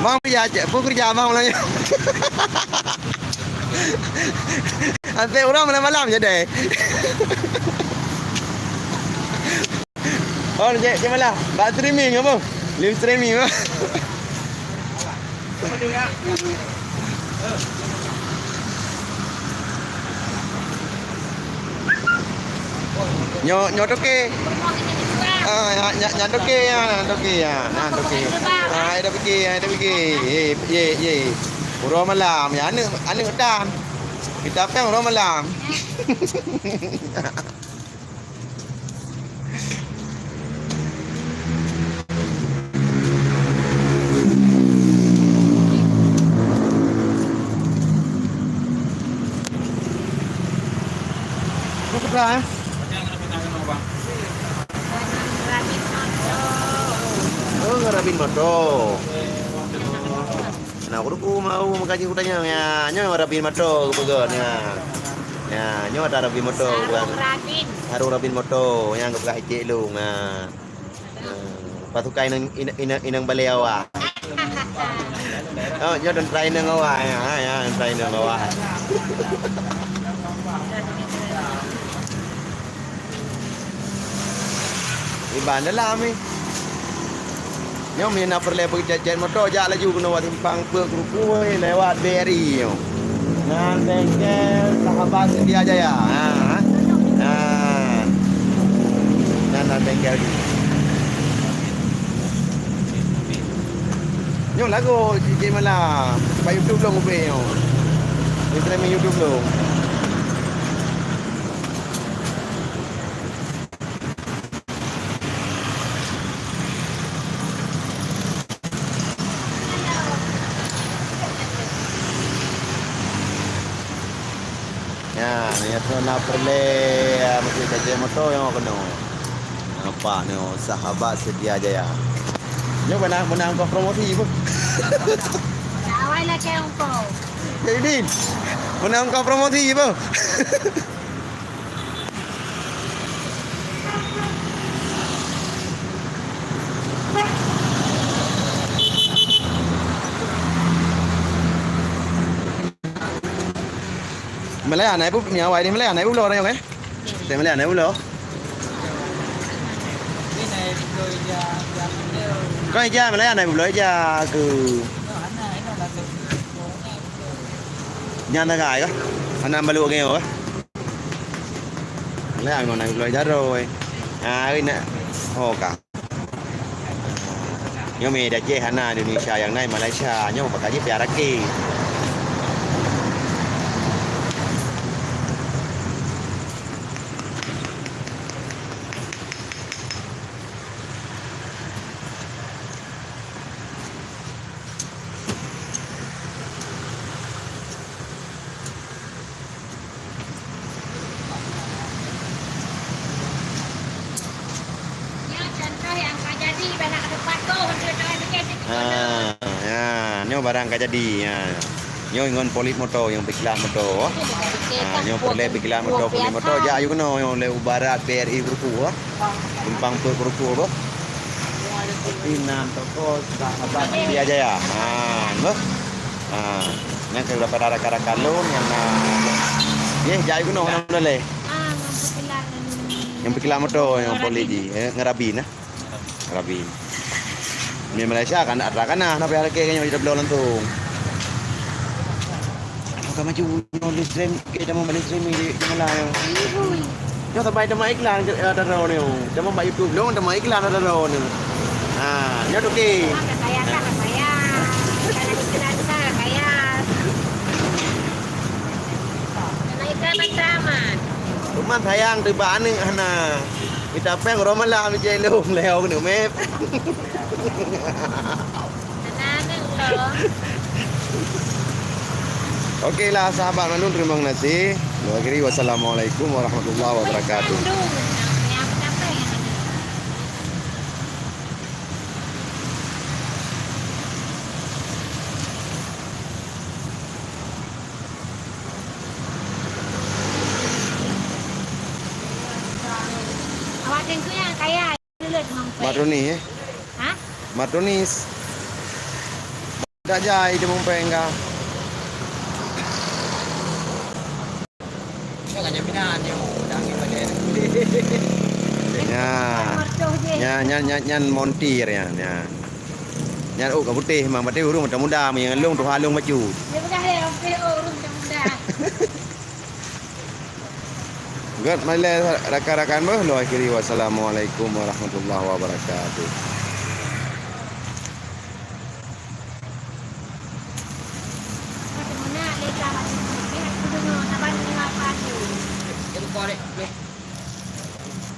Bang kerja abang mulanya. Sampai orang malam-malam je deh. Oh, je malah. Bak streaming apa? Live streaming apa? Nyo toke. Nya toke ya, toke ya. Nah, toke. Ada pergi. Ye. Orang malam ya, ane ketan. Kita apa orang malam. Berapa? Oh, ngerabin motor. Nah, aku mau mengkaji hutanya ya. Nyo ngerabin motor kepegon ya. Ya, nyo ada rabin motor bukan. Harus rabin motor yang kepegang icik lu. Nah. Patukai inang baleawa. Oh, nyo dan try nang awak ya, try nang awak. Iban dalam ni. Nyo mina perle pergi jajan motor jak laju kena buat timpang pe keruku lewat BRI yo. Nan bengkel Sahabat Sedia Jaya. Nan bengkel ni. Nyo lagu je malam. Pai YouTube long upe yo. Ni streaming YouTube long. Ya, ni nak perle mesti jajan motor yang kena. Nampak ni Sahabat Sedia Jaya. Nyo menang kau promosi pun. Awal lah kau kau. Jadi menang kau promosi pun. Malay này bút nhà ngoài đi Malay này bút lô đây không ấy? Để Malay này bút lô. Có ai cha Malay này bút lô cha cứ nhà nó gài á, anh em balua nghe rồi. Malay này bút lô giá rồi. Cái nè, hồ cả. Nhưng mà đã chơi Hana Indonesia yang này Malaysia nhưng mà bakal je Piaraki. Nyo barang ka jadi nyo ingon polit motor yang pikilan motor nyo perle pikilan motor polit motor ja ayu kena yang le barat BRI Grupu tumpang per Grupu Pinam toko Sahabat Sedia Jaya yang ke berapa rakan kalung yang ja ayu kena nama le yang pikilan motor yang polit di ngerabin ngerabin. Ni Malaysia kan ada kana na pihak kayaknya udah belum lantung. Kalau maju no stream kita mau balik streaming di Malaysia. Yo sampai tema iklan ada ro ni. Tema buat YouTube long tema iklan ada ro ni. Nyo tu ke. Saya. Kalau iklan saya. Karena iklan macam Rumah sayang tiba ni hana. Kita peng romalah mi jelung leo ni mep. Okeylah sahabat Manun, terima kasih. Wassalamualaikum warahmatullahi wabarakatuh. Awak tengok yang kaya dulu Matronis Hah? Matronis. dak jai dia mumpeng ka. Kau kan jaminan yo, jangan pakai. Ya. Mertuh je. Nyan montir ya. Nyan ka putih mang putih urung muda-muda yang long tu halung maju. Dia bukan dia urus mudah. Good, mari rakan-rakan lo akhiri wassalamualaikum warahmatullahi wabarakatuh. Macam mana leka macam ni? Aku dengar sabar dengan apa tu? Kita korek,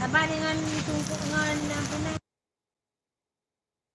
Sabar dengan tungku dengan apa nak?